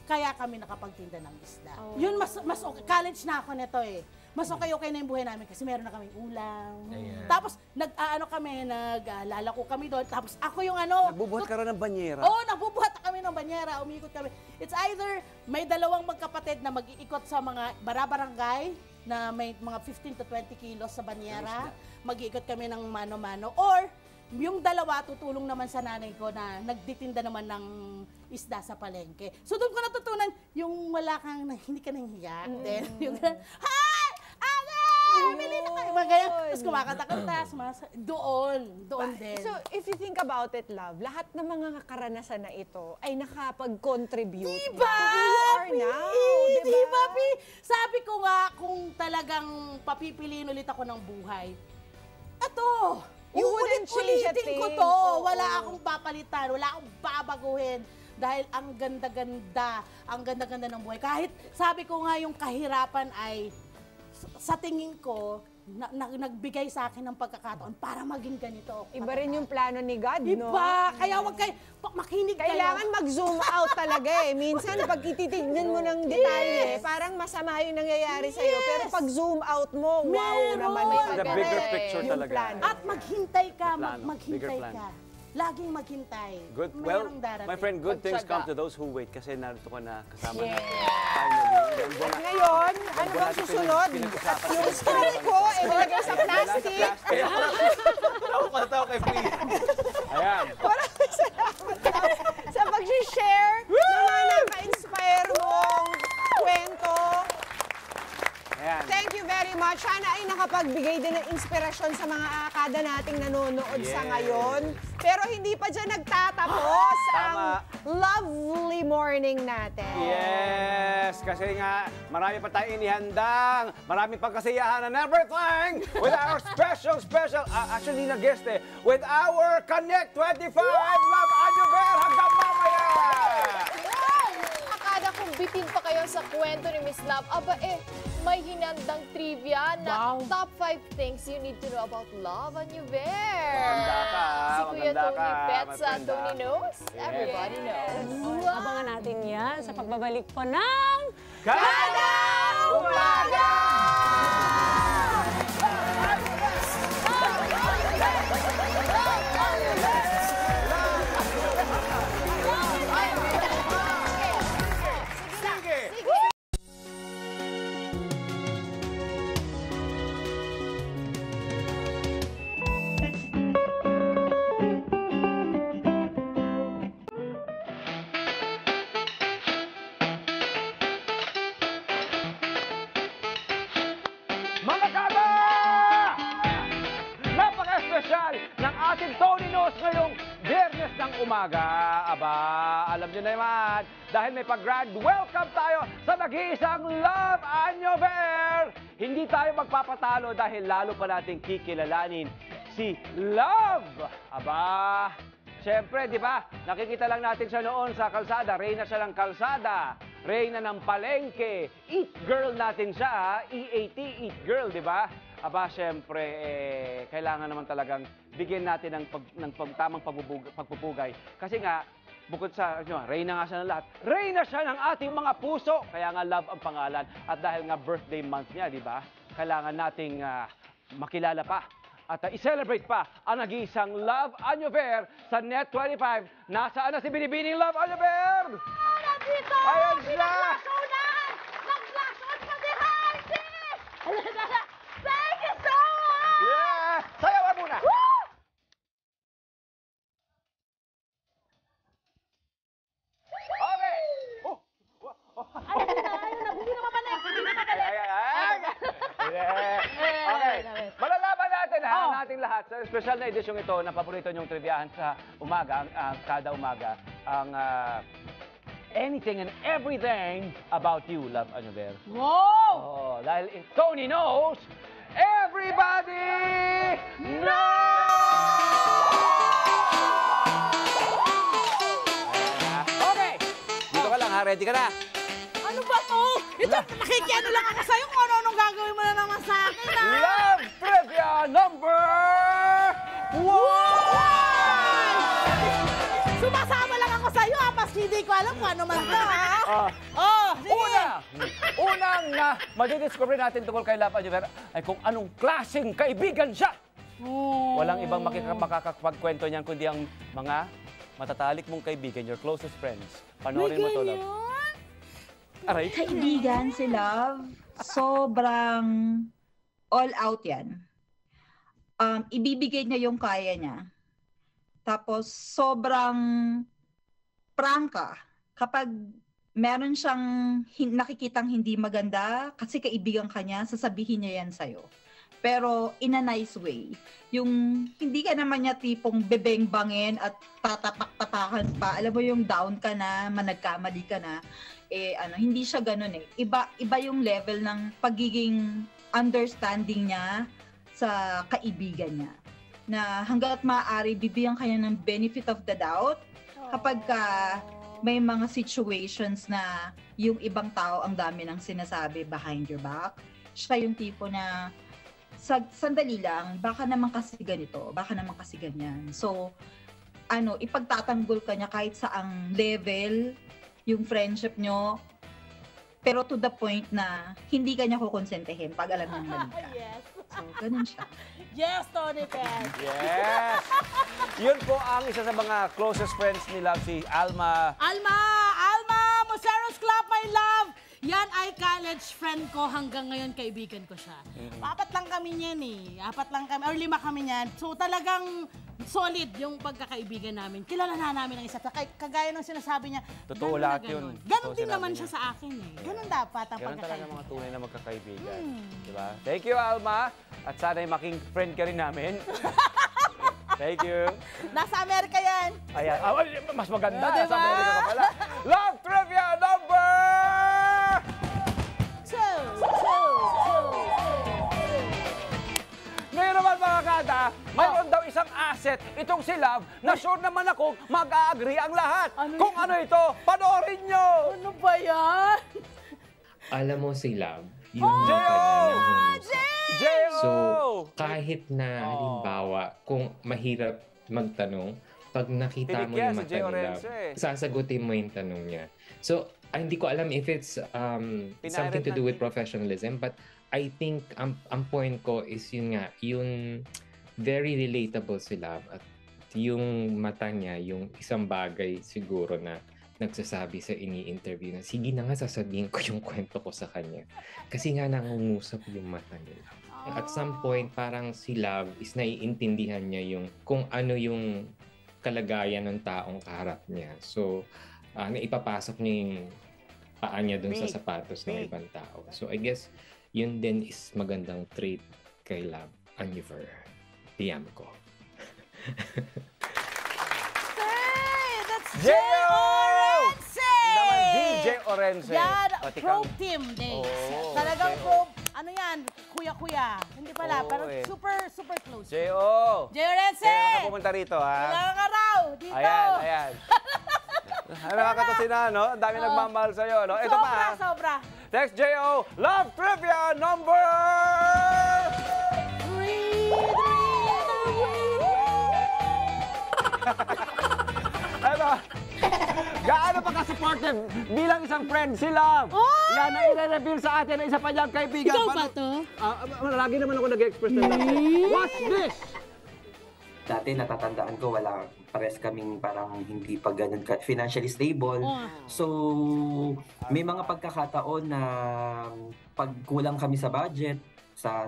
Kaya kami nakapagtinda ng isda. Yun, mas okay. College na ako nito eh. Mas okay na yung buhay namin kasi meron na kaming ulam. Tapos, naglalako kami doon. Tapos, ako yung Nagbubuhat ka rin ng banyera? Oo, nabubuhat kami ng banyera. Umiikot kami. It's either may dalawang magkapatid na mag-iikot sa mga barabarangay na may mga 15 to 20 kilos sa banyera. Mag-iikot kami ng mano-mano. Or, yung dalawa, tutulong naman sa nanay ko na nagtitinda naman ng isda sa palengke. So doon ko natutunan yung hindi ka nahihiya. Then, yung hi! Ate! Bili na kayo! Mga ganyan. Tapos kumakanta-kanta. Doon din. So, if you think about it, love, lahat ng mga karanasan na ito ay nakapag-contribute Diba? to who you are now. Diba, Pi? Sabi ko nga, kung talagang papipiliin ulit ako ng buhay, eto! You wouldn't change a Uulit-ulitin ko thing. to. Oo. Wala akong papalitan. Wala akong babaguhin. dahil ang ganda-ganda ng buhay. Kahit sabi ko nga yung kahirapan ay sa tingin ko, nagbigay sa akin ng pagkakataon para maging ganito. Iba rin yung plano ni God, no? Iba! Kaya wag kayo, makinig kayo. Kailangan mag-zoom out talaga eh. Minsan, pag ititignan mo ng detalye, parang masama yung nangyayari sa'yo. Pero pag zoom out mo, wow naman, may The maganda bigger eh, picture yung talaga. plano. At maghintay ka, Plano, bigger maghintay plan. ka. Laging maghintay. Good. Well, Mayroong darating. my friend, good things come Pagtsaga. to those who wait kasi narito ko na kasama natin. At ngayon, ano bang susunod? At yung script ko, ilagay sa plastic. Tawa kay Free. Ayan. Maraming salamat sa pag-share ng mga naka-inspire mong kwento. Ayan. Thank you very much. Sana ay nakapagbigay din ng inspirasyon sa mga akada nating nanonood sa ngayon. Pero hindi pa dyan nagtatapos ang lovely morning natin. Yes, kasi nga marami pa tayong inihandang, marami pang kasiyahan and everything with our special, actually na-guest with our Connect 25 Love Anyover hanggang mamaya! Akala kong bitin pa kayo sa kwento ni Miss Love. Aba may hinandang trivia na top 5 things you need to know about love on you, Bear. Maganda ka, Si Kuya maganda Tony ka, Pets my sa friend, Tony Knows. Everybody knows. Abangan natin yan sa pagbabalik po ng... Kada Umaga! Mga kaba! Napaka-espesyal ng ating Tony Knows ngayong Biyernes ng umaga. Aba, alam nyo na naman, dahil may pag-grand welcome tayo sa nag-iisang Love Anyover. Hindi tayo magpapatalo dahil lalo pa nating kikilalanin si Love. Aba, siyempre, di ba, nakikita lang natin siya noon sa kalsada. Reyna siya ng kalsada. Reyna ng palengke. Eat girl natin siya, EAT, eat girl, di ba? Aba, siyempre, kailangan naman talagang bigyan natin ng tamang pagpupugay. Kasi nga, bukod sa, Reyna nga siya ng lahat. Reyna siya ng ating mga puso. Kaya nga Love ang pangalan. At dahil nga birthday month niya, di ba? Kailangan nating makilala pa. At i-celebrate pa ang nag-iisang Love Anyover sa Net 25. Nasaan na si Binibining Love Anyover? Nandito! Ayan siya! Nag-flash-on! Nag-flash-on pa si Hansi! Thank you so much! Yeah! Sayawan muna! Woo! Okay! Ayun na. Hindi naman mali. Okay. Malalaman natin ang ating lahat sa special na edisyong ito na paborito niyong triviahan sa umaga, kada umaga, ang anything and everything about you, Love Anyover. Wow! Oh, dahil in Tony Knows, everybody knows! Okay! Dito ka lang ha, ready ka na? Ano ba to? Ito, nakikiano lang ako sa'yo kung ano-anong gagawin mo na naman sa akin, ha? Love Trivia number 1! Sumasama lang ako sa'yo, ha? Mas hindi ko alam kung ano man to, ha? Sige. Unang madidiscover natin tungkol kay Love Anyover ay kung anong klaseng kaibigan siya. Walang ibang makakapagkwento niyan kundi ang mga matatalik mong kaibigan, your closest friends. Panoorin mo to, Love. Aray. Kaibigan si Love, sobrang all out yan. Ibibigay niya yung kaya niya. Tapos sobrang prangka. Kapag meron siyang nakikitang hindi maganda, kasi kaibigan ka niya, sasabihin niya yan sa'yo. Pero in a nice way. Yung hindi ka naman niya tipong bebeng-bangin at tatapak-tapakan pa. Alam mo yung down ka na, managkamali ka na. Hindi siya ganun eh. Iba yung level ng pagiging understanding niya sa kaibigan niya. Na hangga't maaari, bibigyan kanya ng benefit of the doubt. Kapag may mga situations na yung ibang tao ang dami ng sinasabi behind your back. Siya yung tipo na sandali lang, baka naman kasi ganito, baka naman kasi ganyan. So, ipagtatanggol ka niya kahit saang level yung friendship nyo, pero to the point na hindi ka niya kukonsentehin pag alam niyang mali ka. Yes. So, ganun siya. Yes, Tony Pet. Yes! Yun po ang isa sa mga closest friends ni Love, si Alma. Alma! Moseros Club, my love! Yan ay college friend ko hanggang ngayon, kaibigan ko siya. Apat lang kami niyan eh. 5 kami niyan. So talagang solid yung pagkakaibigan namin. Kilala na namin ang isa't isa. Kagaya ng sinasabi niya, Totoo ganun na lahat ganun. yun. Ganon Totoo din sinabi naman niya. siya sa akin eh. Ganon dapat ang Ganun talaga pagkakaibigan. mga tunay na magkakaibigan. Diba? Thank you, Alma. At sana'y making friend ka rin namin. Thank you. Nasa Amerika yan. Ayan. Mas maganda. Diba? Sa Amerika ka pala. Love Trivia number... Ngayon naman mga kada, mayroon daw isang asset itong si Love na sure naman ako mag-a-agree ang lahat. Kung ano ito, panoorin nyo! Ano ba yan? Alam mo si Love, yung kanya na humusa. J.O. So, kahit na halimbawa, kung mahirap magtanong, pag nakita mo Tinik yan yung si mata J. ni Orense Love, eh. sasagutin mo yung tanong niya. So, hindi ko alam if it's something to do with professionalism, but I think ang point ko is yun nga, yung very relatable si Love at yung mata niya, yung isang bagay siguro na nagsasabi sa ini-interview na sige na nga sasabihin ko yung kwento ko sa kanya. Kasi nga nangungusap yung mata niya. At some point, parang si Love is naiintindihan niya yung kung ano yung kalagayan ng taong kaharap niya. So, naipapasok niya yung paa niya dun sa sapatos ng ibang tao. So, I guess, yun din is magandang trait kay Love Aniver. Diam ko. That's J.O. Orense! Naman DJ Orense. Yan, Pati pro kang- team days. Oo, Talagang J.O. pro, ano yan, kuya-kuya. Hindi pala, Oo, pero eh. super close. J.O. J. Orense! Kaya ka pumunta rito, ha? Kailangan ka raw, dito. Ayan. Ano nakakatasin na, no? Ang dami nagmamahal sa'yo, no? Ito pa, ha? Sobra. Next, J.O. Love Trivia number... Ano? Gaano pa ka-supportive bilang isang friend si Love? Yan ang i-reveal sa atin ng isa pa niyang kaibigan. Ikaw ba to? Lagi naman ako nag-express ng love. Watch this! Dati natatandaan ko, pares kaming parang hindi pa ganun financially stable. So, may mga pagkakataon na pag kulang kami sa budget,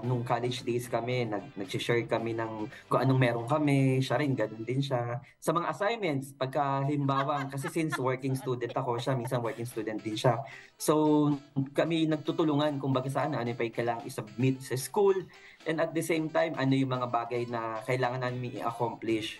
nung college days kami, nag-share kami ng kung anong meron kami, siya rin, ganun din siya. Sa mga assignments, pagkalimbawa, kasi since working student ako, siya minsan working student din siya. So, kami nagtutulungan kung bakit saan, ano yung kailangang i-submit sa school, and at the same time, ano yung mga bagay na kailangan namin i-accomplish.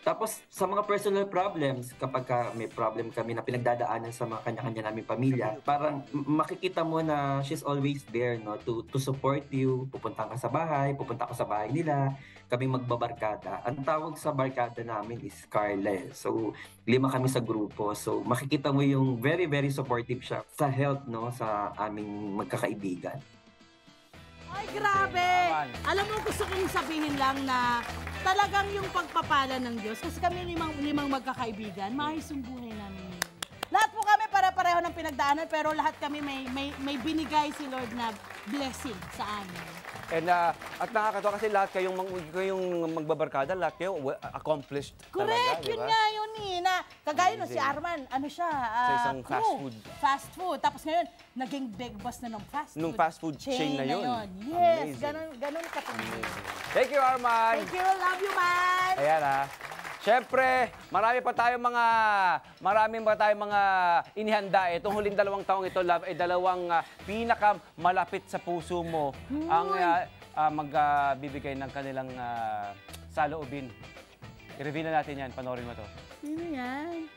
Tapos, sa mga personal problems, kapag may problem kami na pinagdadaanan sa mga kanya-kanya naming pamilya, parang makikita mo na she's always there, no, to support you. Pupunta ka sa bahay, pupunta ako sa bahay nila, kami magbabarkada. Ang tawag sa barkada namin is Carle. So, 5 kami sa grupo. So, makikita mo yung very, very supportive siya sa health, no, sa aming magkakaibigan. Ay, grabe! Alam mo, gusto kong sabihin lang na talagang yung pagpapala ng Diyos, kasi kami limang magkakaibigan, maayos yung buhay namin. Lahat po kami pare-pareho ng pinagdaanan, pero lahat kami may binigay si Lord na blessing sa amin. And at nakakatawa kasi lahat kayong magbabarkada, lahat kayo accomplished Correct! talaga, Yun diba? nga yun eh. Na, kagaya no, si Arman, ano siya? Sa isang crew. fast food. Fast food. Tapos ngayon, naging big boss na ng fast food. Nung fast food chain na yun. Yes, Amazing. ganun katapos. Thank you, Arman! Thank you, love you, man! Ayan, ha. Siyempre, marami pa tayong mga inihanda. Itong huling 2 taong ito, Love, ay 2 pinakamalapit sa puso mo ang magbibigay ng kanilang saloobin. I-review na natin yan. Panoorin mo to. Sino yan?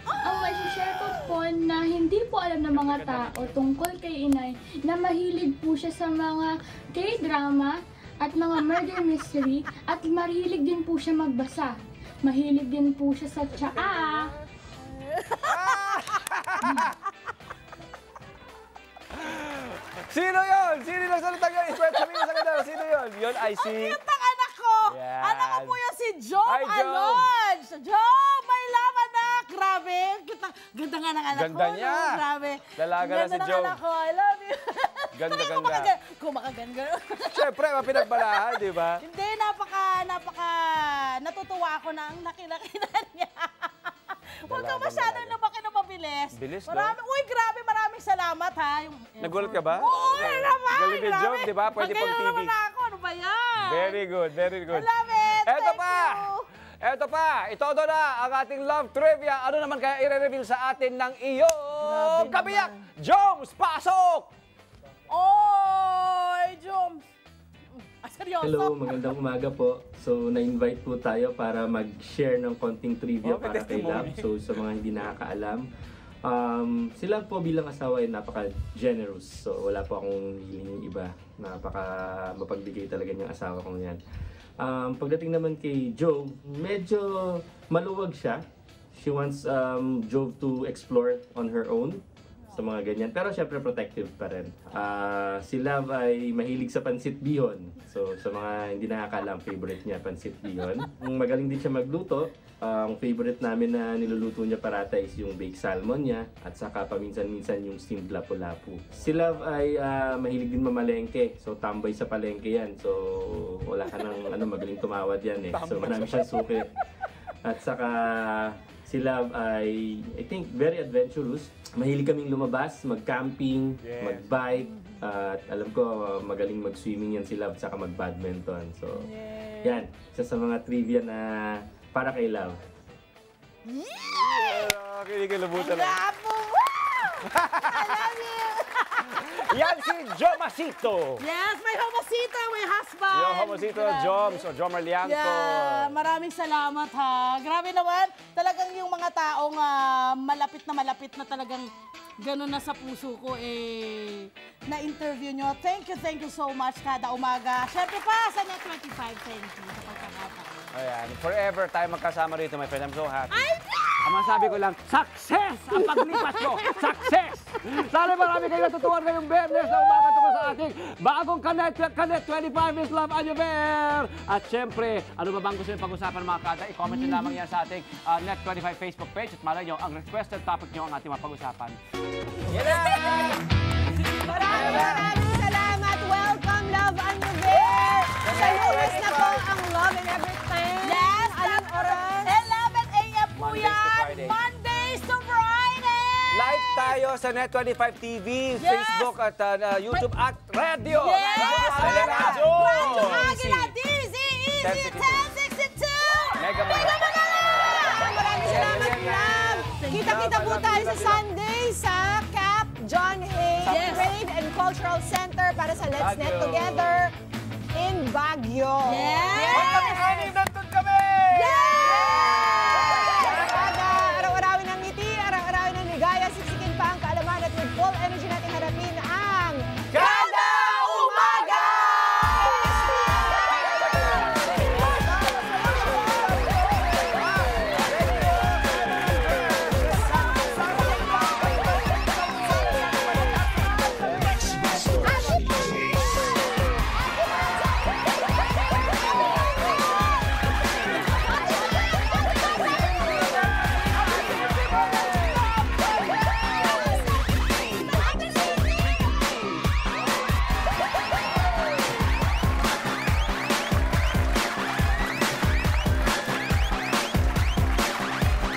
Ang masishare ko po na hindi po alam ng mga tao tungkol kay Inay na mahilig po siya sa mga K-drama at mga murder mystery at mahilig din po siya magbasa. Mahilig din po siya sa tsaa. Sino yun? Sino yung salita yun? Iswerte sabihin sa kanya. Sino yun? Yun ay si... Ang cute ng anak ko! Yan. Anak ko po yun si Jom Hi, Jom. Alonj! Jom, my love anak! Grabe! Ganda nga ng anak Ganda ko. niya. No? Grabe. Dalaga na si Ganda ng Jom. anak ko. I love you. Ganda. Kumakaganda. Siyempre, mapinagbalahan, di ba? Hindi, natutuwa ako na ang laki-laki na niya. Huwag ka masyadong lumaki na mabilis. Bilis, no? Uy, grabe, maraming salamat ha. Nagulat ka ba? Oo, naman. Galing ni Jom, di ba? Pwede pang TV. naman ako. Ano ba yan? Very good, very good. I love it. Eto Thank pa! you. Eto pa! Itodo na ang ating love trivia. Ano naman kaya i-reveal sa atin ng iyong kabiyak? Joms, pasok! Oy, Jom. Seryoso? Hello, magandang umaga po. So, na-invite po tayo para mag-share ng konting trivia para kay Love. So, sa mga hindi nakakaalam, si Love po bilang asawa ay napaka-generous. So, wala po akong hiling iba. Napaka-mapagbigay talaga niyang asawa kong yan. Pagdating naman kay Jove, medyo maluwag siya. She wants Jove to explore on her own sa mga ganyan. Pero syempre protective pa rin. Si Love ay mahilig sa pansit bihon. So sa mga hindi nakakaalam, favorite niya pansit bihon. Magaling din siya magluto. Ang favorite namin na niluluto niya parata is yung baked salmon niya at saka paminsan-minsan yung steamed lapu-lapu. Si Love ay mahilig din mamalengke. So tambay sa palengke yan. So wala ka nang magaling tumawad yan eh. So marami siyang suki. At saka si Love ay, I think, very adventurous. Mahilig kaming lumabas, mag-camping, mag-bike. At alam ko, magaling mag-swimming yan si Love, saka mag-badminton. So, yan. Isa sa mga trivia na para kay Love. Kinikilabutan lang. Bravo! Wow! I love you! Yan si Jomasito! Yes, my homosito, my husband! Yung homosito, Joms o Jom Arlianco. Yeah, maraming salamat ha. Grabe naman, talagang yung mga taong malapit na talagang gano'n na sa puso ko na-interview nyo. Thank you so much kada umaga. Siyempre pa sa Net 25, thank you sa pagkakataon. Ayan, forever tayo magkasama rito, my friend. I'm so happy. I know! Ang masabi ko lang, success ang paglipas mo! Success! Sana marami kayo natutuwan ngayong Bernes na umaga tungkol sa ating bagong Kanet 25 is Love Anyover! At syempre, ano ba bang gusto nyo pag-usapan mga kada? I-comment nyo lamang yan sa ating Net 25 Facebook page at malay nyo, ang requested topic nyo ang ating mapag-usapan. Yan na! Maraming salamat! Welcome, Love Anyover! Sa Lunes na po ang Love in Every Time. Yes! Anong oras? 11 a.m. po Mondays to yan! Friday. Mondays to Friday! Live tayo sa Net 25 TV, Yes! Facebook at YouTube at radio! Yes! Radio! Radyo Agila, DZ, Easy, 1062! Mega Man. Maraming salamat, Love! Kita-kita po tayo sa Sunday sa Cap John Hay Trade and Cultural Center para sa Let's Net Baguio. Together in Baguio. Yes! Huwag kami kanin, nandun kami! Yes!